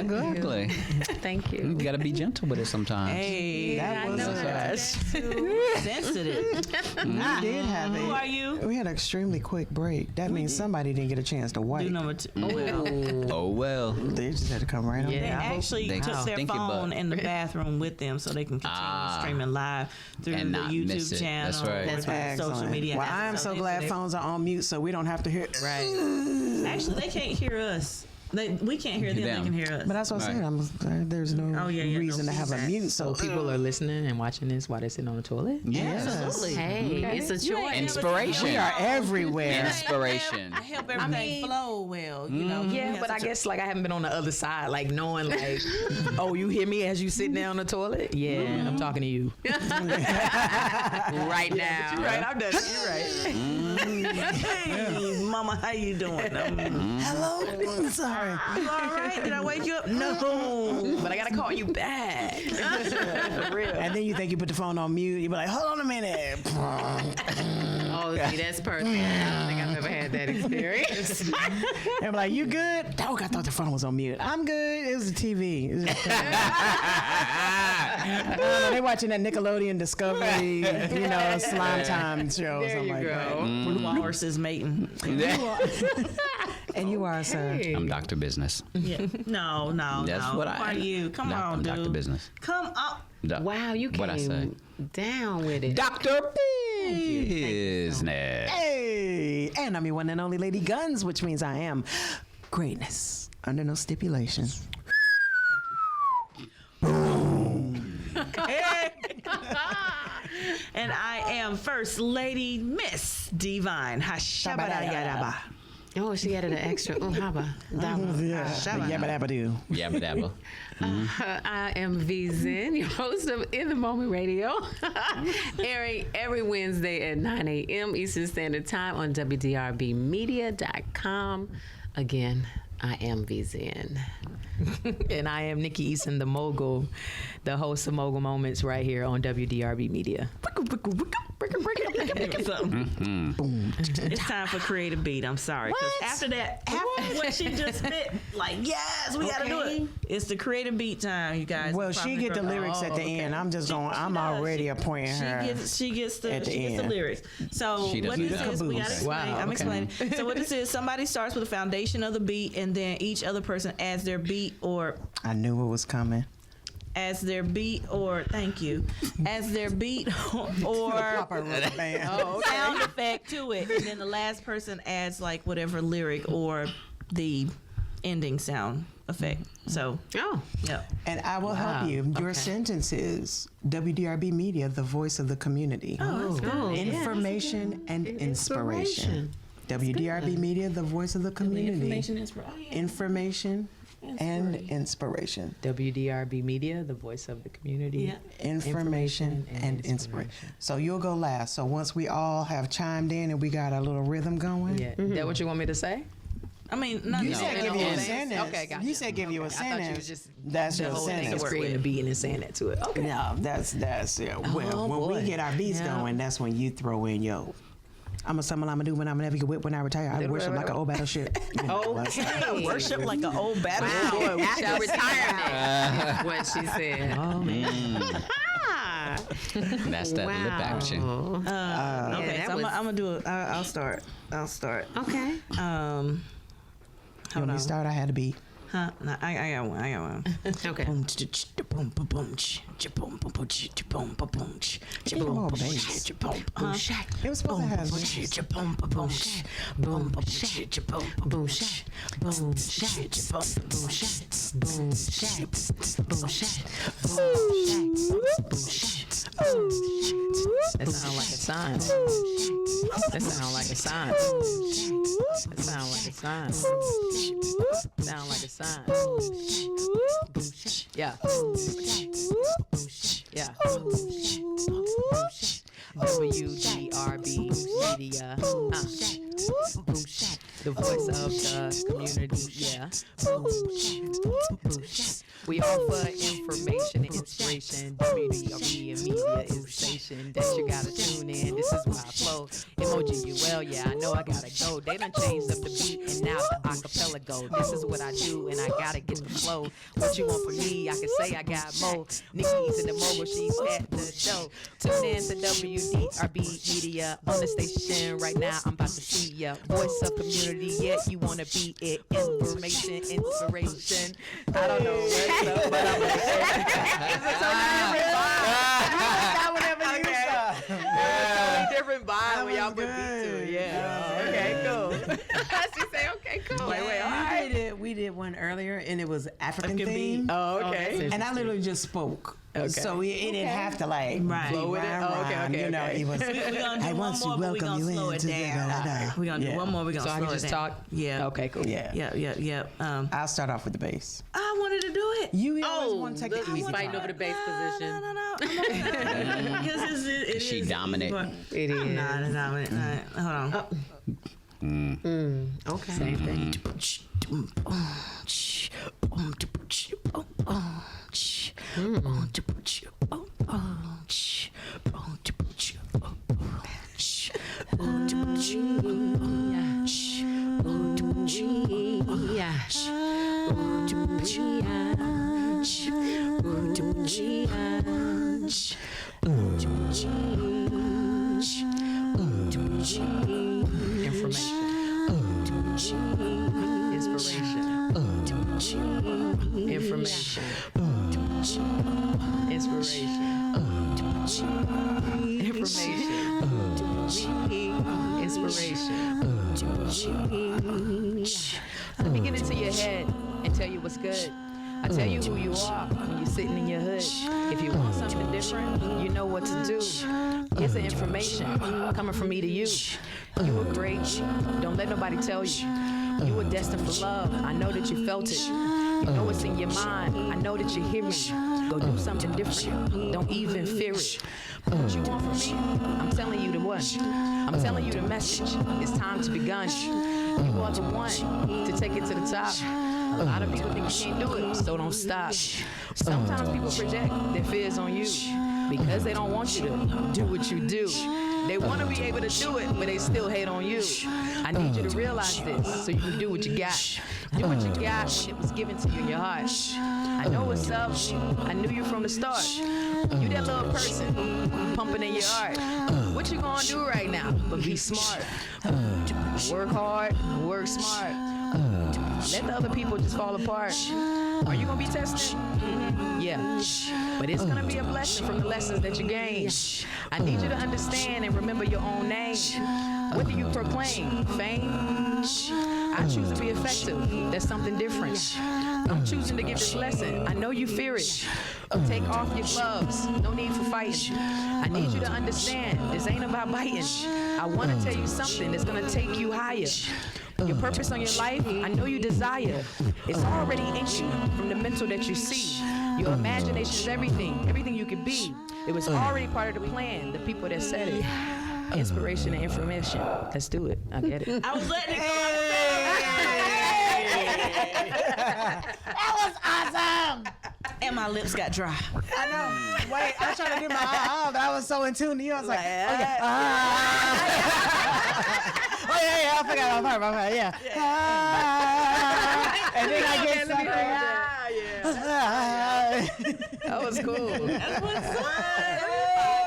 Exactly. Thank you. You got to be gentle with it sometimes. Hey, that was sensitive. We did have Who are you? We had an extremely quick break. That means somebody didn't get a chance to wipe. Do number 2. Oh, well. They just had to come right on. They down. actually They took their stink your phone butt. in the bathroom with them so they can continue streaming live through And the not miss YouTube it. channel That's right. or That's the right. social media. Well, I am so glad phones are on mute so we don't have to hear. Right. Actually, they can't hear us. We can't hear them. They can hear us. But that's what I'm saying. There's no reason to have a mute. So people are listening and watching this while they're sitting on the toilet? Yes. Absolutely. Hey, it's a choice. Inspiration. We are everywhere. Inspiration. I help everything flow well, you know. Yeah, but I guess like I haven't been on the other side, like knowing like, oh, you hear me as you sit down on the toilet? Yeah, I'm talking to you. Right now. You're right, I'm done. You're right. Hey, mama, how you doing? Hello. Sorry. You all right? Did I wake you up? No. But I gotta call you back. For real. And then you think you put the phone on mute. You be like, hold on a minute. Oh, see, that's perfect. I don't think I've ever had that experience. And be like, you good? Dog, I thought the phone was on mute. I'm good. It was the TV. It was they watching that Nickelodeon Discovery, Slime Time show or something like that. Blue Walrus is mating. And you are, sir. I'm Dr. Business. Yeah. No. That's what Who I are you? Come on, I'm dude. Dr. Business. Come on. Wow, you What I say? came down with it. Dr. Bizness. Hey, and I'm your one and only Lady Guns, which means I am greatness under no stipulation. And I am First Lady Miss Divine. Hashabadayadaba. Oh, she added an extra. Haba. Yabba dabba do. Yabba dabba. I am V-Zen, your host of In the Moment Radio, airing every Wednesday at 9 a.m. Eastern Standard Time on WDRBmedia.com. Again, I am V-Zen. And I am Nikki Eason, the mogul, the host of Mogul Moments right here on WDRB Media. It's time for Creative Beat. I'm sorry. 'Cause after what she just spit, like, yes, we got to do it. It's the Creative Beat time, you guys. Well, she get the lyrics at the end. I'm just going. I'm already appointing her. She gets the end. lyrics. So She does what do this that. is, we got to explain. Wow, I'm okay. explaining. So what this is, somebody starts with the foundation of the beat, and then each other person adds their beat or I knew it was coming. as their beat or thank you as their beat or sound effect to it, and then the last person adds like whatever lyric or the ending sound effect. So yeah. And I will help you. Your sentence is WDRB Media, the voice of the community. That's good. Information and inspiration. WDRB Media, the voice of the community. Information and inspiration. WDRB Media, the voice of the community. Yeah. Information and inspiration. So you'll go last. So once we all have chimed in and we got a little rhythm going. Yeah. That what you want me to say? I mean, not You said give you a things. sentence. Okay, gotcha. You said give you a I thought you sentence. was just That's the your whole thing sentence. is creating a beat and then saying that to it. Okay. No, that's yeah. Well, when we get our beats going, that's when you throw in yo. I'm a someone I'm gonna do when I'm never get whipped when I retire. I worship like an old battleship. Okay. worship like an old battle. Wow. After retirement, what she said. Oh man. That's that lip action. Okay, that so was- I'm gonna do it. I'll start. Okay. When we start, I had to be. Huh? No, I got one. Okay. Come on, bass. It was supposed to have this. That sounds like a sign. That sounds like a sign. That sounds like a sign. Sound like a sign. Yeah. Yeah. WDRB Media. The voice of the community. Yeah. We offer information and inspiration. WDRBmedia is the station that you gotta tune in. This is why I flow. Emoji, well, yeah, I know I gotta go. They done changed up the beat and now the acapella go. This is what I do and I gotta get the flow. What you want from me? I can say I got more. Nikki's in the mobile, she's at the show. Tune in to WDRBmedia on the station right now. I'm about to see ya. Voice of community, yeah, you wanna be it. Information, inspiration. I don't know what's up, but I'm gonna say it. It's a totally different vibe when y'all put beat to it. Yeah. Okay, cool. She say, okay, cool. Wait, all right. We did one earlier, and it was African Beat. theme. Oh, okay. And I literally just spoke. Okay. So it didn't have to like Flow with it? Oh, okay, you know, okay. it was. We're gonna do I one want to more, but we're welcome gonna you slow in it to the down. We're gonna do one more. We're gonna So I slow can it just down. talk? Yeah. Okay, cool. Yeah. I'll start off with the bass. I wanted to do it. You always want to take look, the we easy fighting part. over the bass position. No. Because it She is dominant. It is. I'm not a dominant. All right, hold on. Okay. Same thing. Information. Inspiration. Let me get into your head and tell you what's good. I tell you who you are when you're sitting in your hood. If you want something different, you know what to do. Here's the information coming from me to you. You were great. Don't let nobody tell you. You were destined for love. I know that you felt it. You know what's in your mind. I know that you hear me. Go do something different. Don't even fear it. What you want from me? I'm telling you the one. I'm telling you the message. It's time to begun. You are the one to take it to the top. A lot of people think you can't do it, so don't stop. Sometimes people project their fears on you because they don't want you to do what you do. They want to be able to do it, but they still hate on you. I need you to realize this so you can do what you got. Do what you got when it was given to you in your heart. I know what's up. I knew you from the start. You that little person pumping in your heart. What you gonna do right now? But be smart. Work hard, work smart. Let the other people just fall apart. Are you gonna be tested? Yeah. But it's gonna be a blessing from the lessons that you gain. I need you to understand and remember your own name. What do you proclaim? Fame? I choose to be effective. That's something different. I'm choosing to give this lesson. I know you fear it. Take off your gloves. No need for fighting. I need you to understand. This ain't about biting. I want to tell you something that's going to take you higher. Your purpose on your life, I know you desire. It's already in you from the mental that you see. Your imagination is everything you could be. It was already part of the plan, the people that said it. Inspiration and information. Let's do it. I get it. I was letting it go. That was awesome. And my lips got dry. I know. Wait, I was trying to do my but I was so in tune to you. I was like, okay. Oh yeah, I forgot my part. Yeah. And then I get something. That was cool.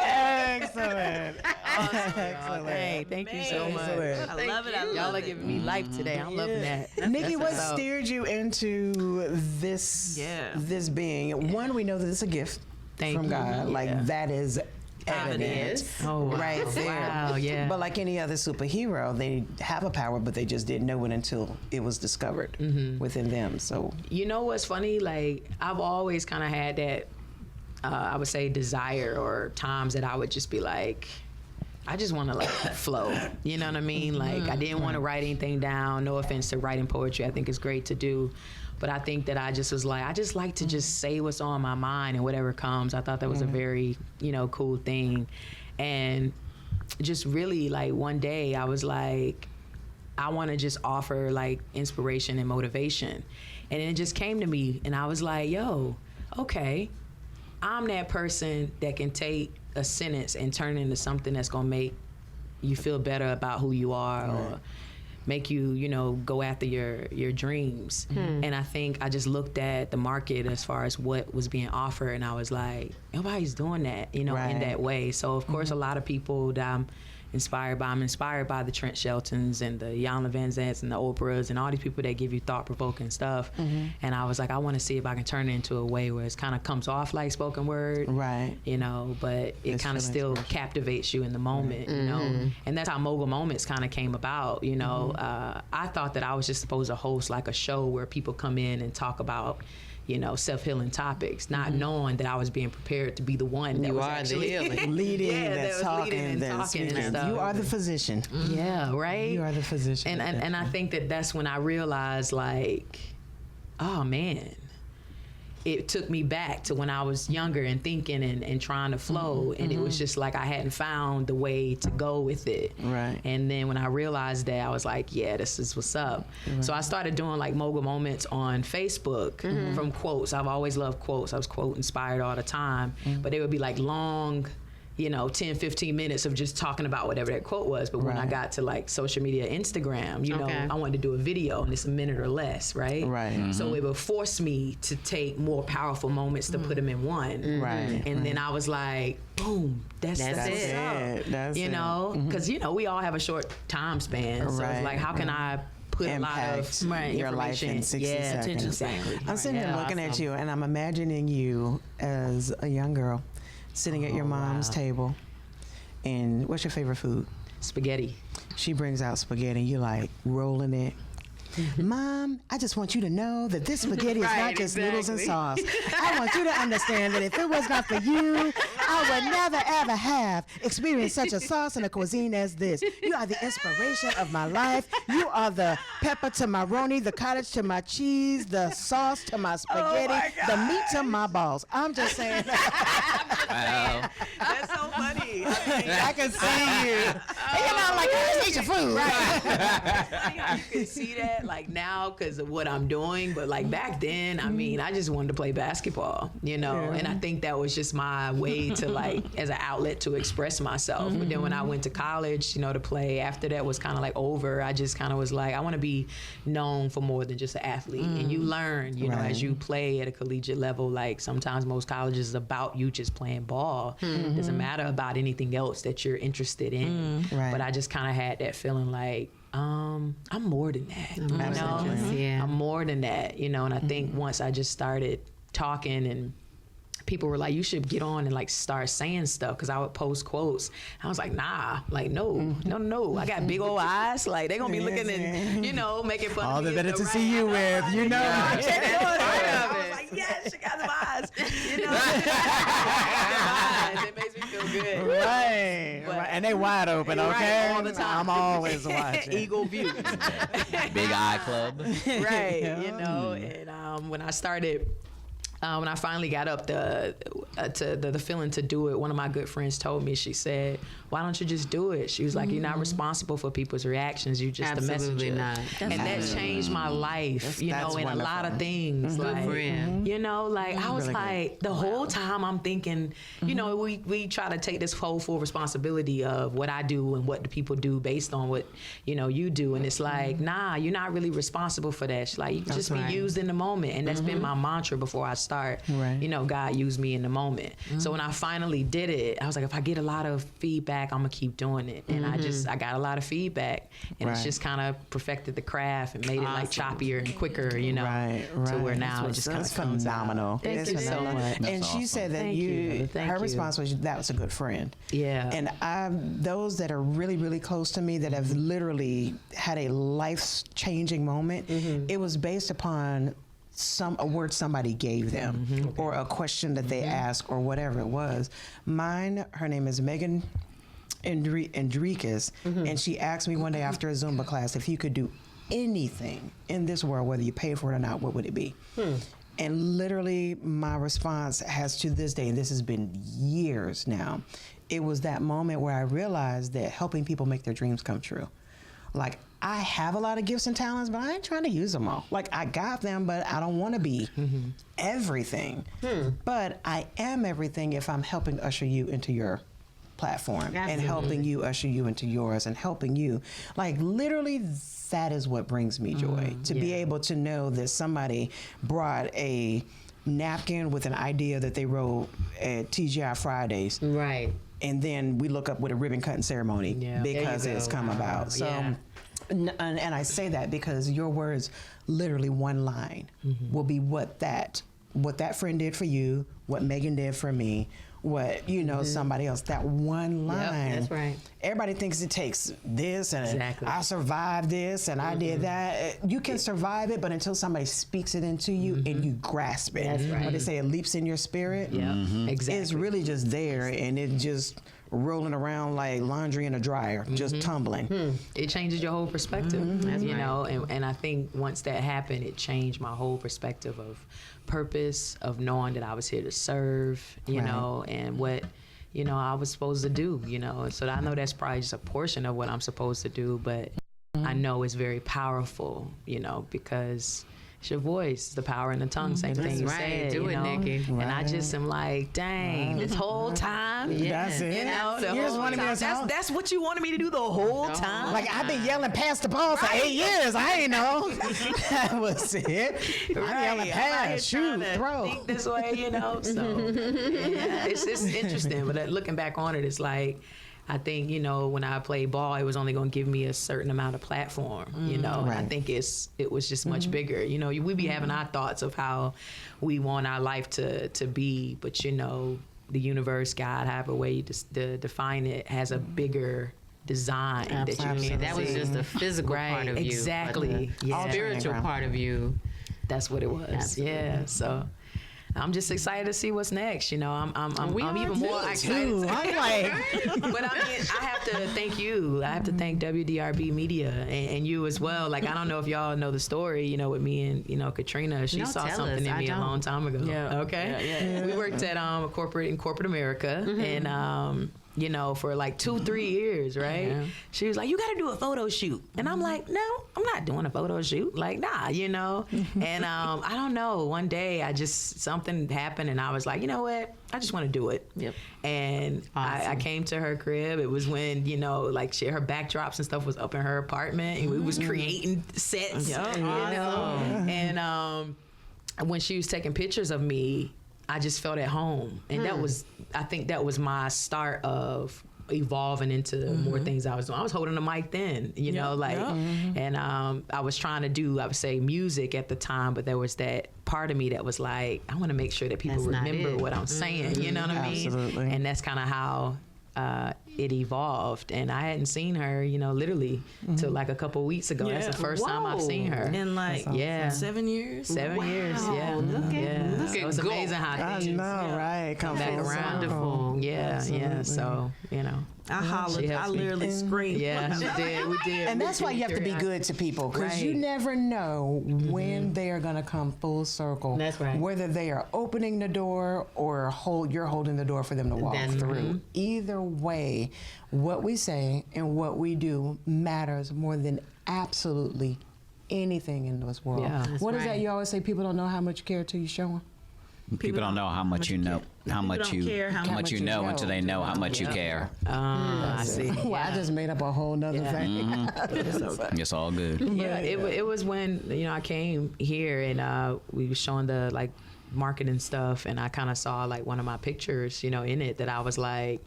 Excellent. Excellent. Hey, thank you so much. I love it. Y'all are giving me life today. I'm loving that. Nikki, what what's up. steered you into this? Yeah. This being one, we know that it's a gift Thank from you. God. Like Yeah. that is evident. is. Oh, wow. Right there. Wow, yeah. But like any other superhero, they have a power, but they just didn't know it until it was discovered within them. So You know what's funny? Like, I've always kind of had that, I would say, desire, or times that I would just be like, I just want to like flow. You know what I mean? Like, I didn't want to write anything down. No offense to writing poetry. I think it's great to do. But I think that I just was like, I just like to just say what's on my mind and whatever comes. I thought that was a very, cool thing. And just really like one day I was like, I want to just offer like inspiration and motivation. And it just came to me, and I was like, yo, okay, I'm that person that can take a sentence and turn it into something that's gonna make you feel better about who you are, or make you, you know, go after your dreams. And I think I just looked at the market as far as what was being offered, and I was like, nobody's doing that, you know, in that way. So of course, a lot of people that I'm inspired by the Trent Sheltons and the Jan Levanzans and the Oprahs and all these people that give you thought-provoking stuff. And I was like, I want to see if I can turn it into a way where it kind of comes off like spoken word, you know, but it kind of still captivates you in the moment, you know. And that's how Mogul Moments kind of came about, you know. I thought that I was just supposed to host like a show where people come in and talk about, you know, self-healing topics, not knowing that I was being prepared to be the one that was actually leading, that's talking, that's speaking. And stuff. You are the physician. Yeah, right? You are the physician. And I think that's when I realized, like, oh, man, it took me back to when I was younger and thinking and trying to flow. And it was just like I hadn't found the way to go with it. Right. And then when I realized that, I was like, yeah, this is what's up. So I started doing like Mogul Moments on Facebook from quotes. I've always loved quotes. I was quote inspired all the time. But they would be like long, you know, 10, 15 minutes of just talking about whatever that quote was. But when I got to like social media, Instagram, you know, I wanted to do a video and it's a minute or less, right? So it would force me to take more powerful moments to put them in one. And then I was like, boom, that's it. That's you know, because, you know, we all have a short time span. So it's like, how can I put impact a lot of your life in 60 seconds. Exactly. I'm sitting here looking at you, and I'm imagining you as a young girl sitting at your mom's table. And what's your favorite food? Spaghetti. She brings out spaghetti. You like rolling it. Mom, I just want you to know that this spaghetti is not just noodles and sauce. I want you to understand that if it was not for you, I would never ever have experienced such a sauce and a cuisine as this. You are the inspiration of my life. You are the pepper to my roni, the cottage to my cheese, the sauce to my spaghetti, the meat to my balls. I'm just saying. That's so funny. I can see you. And you're not like, I eat your food. It's funny how you can see that, like now, because of what I'm doing. But like back then, I mean, I just wanted to play basketball, you know. And I think that was just my way to like, as an outlet to express myself. But then when I went to college, you know, to play, after that was kind of like over. I just kind of was like, I want to be known for more than just an athlete. And you learn, you know, as you play at a collegiate level. Like sometimes most colleges is about you just playing ball. Doesn't matter about anything else that you're interested in. But I just kind of had that feeling like, I'm more than that, you know? I'm more than that, you know? And I think once I just started talking and people were like, you should get on and like start saying stuff, because I would post quotes. I was like, nah, like no. I got big old eyes. Like they gonna be looking and, you know, making fun all of me. the better to see you with, you know. I was like, yes, she got the eyes. You know, it makes me feel good. Right. And they wide open, okay? All the time. I'm always watching. Eagle view. Big Eye Club. Right. You know, and when I started. When I finally got up the feeling to do it, one of my good friends told me, she said, why don't you just do it? She was like, you're not responsible for people's reactions. You're just the messenger. Not. And that changed my life, you know, in a lot of things. Like, you know, like I was like, the whole time I'm thinking, you know, we try to take this whole full responsibility of what I do and what the people do based on what, you know, you do. And it's like, nah, you're not really responsible for that. She's like, you can just be used in the moment. And that's been my mantra before I start. You know, God used me in the moment. So when I finally did it, I was like, if I get a lot of feedback, I'm gonna keep doing it. And I got a lot of feedback, and it's just kind of perfected the craft and made it like choppier and quicker, you know, to where now it just kind of comes phenomenal. out. Thank you so much. And she said that her response was, that was a good friend. Yeah. And those that are really, really close to me that have literally had a life-changing moment, it was based upon a word somebody gave them or a question that they asked or whatever it was. Mine, her name is Megan Enriquez, and she asked me one day after a Zumba class, if you could do anything in this world, whether you pay for it or not, what would it be? And literally my response has to this day, and this has been years now, it was that moment where I realized that helping people make their dreams come true. Like, I have a lot of gifts and talents, but I ain't trying to use them all. Like, I got them, but I don't want to be everything. But I am everything if I'm helping usher you into your platform and helping you usher you into yours and helping you. Like, literally, that is what brings me joy. To be able to know that somebody brought a napkin with an idea that they wrote at TGI Fridays. Right. And then we look up with a ribbon cutting ceremony because it's come about. So, and I say that because your words, literally one line, will be what that friend did for you, what Megan did for me, what, somebody else. That one line. Yep, that's right. Everybody thinks it takes this and I survived this and I did that. You can survive it, but until somebody speaks it into you and you grasp it. That's right. What they say, it leaps in your spirit. Yeah, exactly. It's really just there, and it just rolling around like laundry in a dryer, just tumbling. It changes your whole perspective, and I think once that happened, it changed my whole perspective of purpose, of knowing that I was here to serve, and what, I was supposed to do, So I know that's probably just a portion of what I'm supposed to do, but I know it's very powerful, because it's your voice, the power in the tongue, same thing you said. Do it, Nikki. And I just am like, dang, this whole time. That's it. The whole time. That's what you wanted me to do the whole time. Like, I've been yelling past the ball for 8 years. I ain't know. That was it. I'm yelling pass, shoot, throw. Think this way, So it's interesting. But looking back on it, it's like, I think, when I played ball, it was only going to give me a certain amount of platform, And I think it was just much bigger. We be having our thoughts of how we want our life to be, but, the universe, God, however way to define it, has a bigger design that you can That was just a physical part of you. Exactly. The spiritual part of you. That's what it was. Absolutely. Yeah. So I'm just excited to see what's next. I'm even more excited. I'm like, but I have to thank you. I have to thank WDRBmedia and you as well. Like, I don't know if y'all know the story, with me and, Katrina. She saw something in me a long time ago. Yeah. Okay. Yeah. We worked at corporate America and for like 2-3 years, right? Yeah. She was like, you got to do a photo shoot. And I'm like, no, I'm not doing a photo shoot. Like, nah, And I don't know. One day something happened and I was like, you know what? I just want to do it. Yep. And I came to her crib. It was when, her backdrops and stuff was up in her apartment and we was creating sets, And when she was taking pictures of me, I just felt at home. And I think that was my start of evolving into more things I was doing. I was holding the mic then, and I was trying to do, I would say, music at the time, but there was that part of me that was like, I want to make sure that people remember what I'm saying, you know what I mean? Absolutely. And that's kind of how it evolved. And I hadn't seen her, literally till like a couple weeks ago. That's the first time I've seen her. In like 7 years? 7 years, yeah. Look at So it's amazing how I things know, right? come back around. Wonderful. Yeah. So, I hollered. I literally screamed. Yeah, she did. We did. And that's why you have to be good to people, because you never know when they are going to come full circle. That's right. Whether they are opening the door or you're holding the door for them to walk through. Either way, what we say and what we do matters more than absolutely anything in this world. Yeah, what is that you always say? People don't know how much you care till you show them. People don't know how much you know, how much you know until they know how much you care. I see. Well, I just made up a whole nother thing. It's all good. Yeah, it was when I came here and we was showing the like marketing stuff, and I kind of saw like one of my pictures, in it that I was like,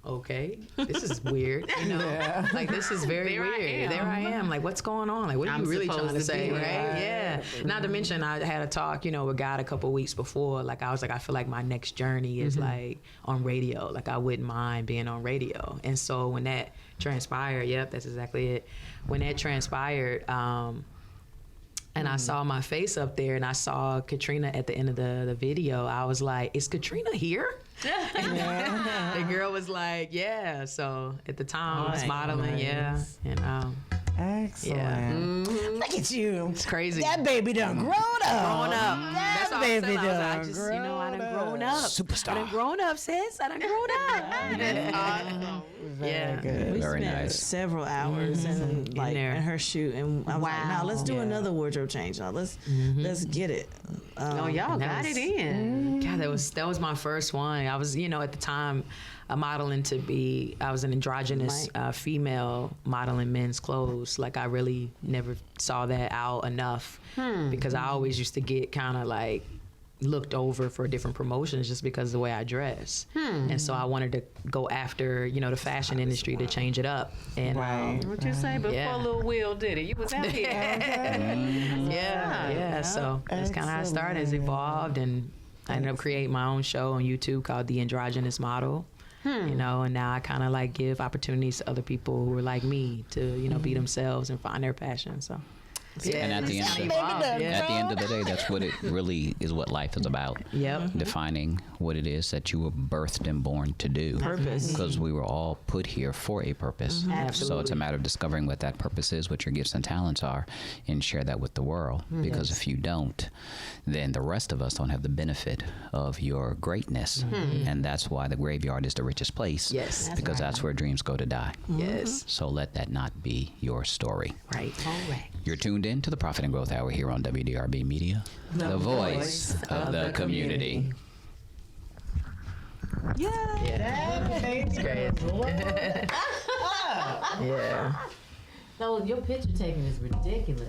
okay, this is weird, like this is very weird. There I am, like what's going on? Like what are you really trying to say, right? Yeah. Not to mention I had a talk, with God a couple weeks before. Like I was like, I feel like my next journey is like on radio. Like I wouldn't mind being on radio. And so when that transpired, that's exactly it. When that transpired, and I saw my face up there, and I saw Katrina at the end of the video. I was like, "Is Katrina here?" The girl was like, "Yeah." So at the time, I was modeling, and Excellent. Look at you. It's crazy. That baby done grown up. That's all I'm baby saying. I done just, I done grown up. Superstar. I done grown up, sis. I done grown up. Yeah. Good. We Very spent nice. several hours and like there. in her shoot, and I was like, "No, let's do another wardrobe change. Now let's get it." Oh, y'all got it in. God, that was my first one. I was, at the time, modeling to be. I was an androgynous female modeling men's clothes. Like, I really never saw that out enough because I always used to get kind of like looked over for different promotions just because of the way I dress. And so I wanted to go after, the fashion industry to change it up. And What you say before Lil Will did it? You was out here. yeah. So that's kind of how it started. It's evolved, and I ended up creating my own show on YouTube called The Androgynous Model. And now I kind of like give opportunities to other people who are like me to, be themselves and find their passion. So. And at the end of the day, that's what it really is. What life is about. Yep. Defining what it is that you were birthed and born to do. Purpose. Because we were all put here for a purpose. So it's a matter of discovering what that purpose is, what your gifts and talents are, and share that with the world. Because if you don't, then the rest of us don't have the benefit of your greatness. And that's why the graveyard is the richest place. Yes. Because that's where dreams go to die. Yes. So let that not be your story. Right. All right. You're tuned in to the Profit and Growth Hour here on WDRB Media, the voice of the community. Yeah. It's great. Yeah. No, your picture taking is ridiculous.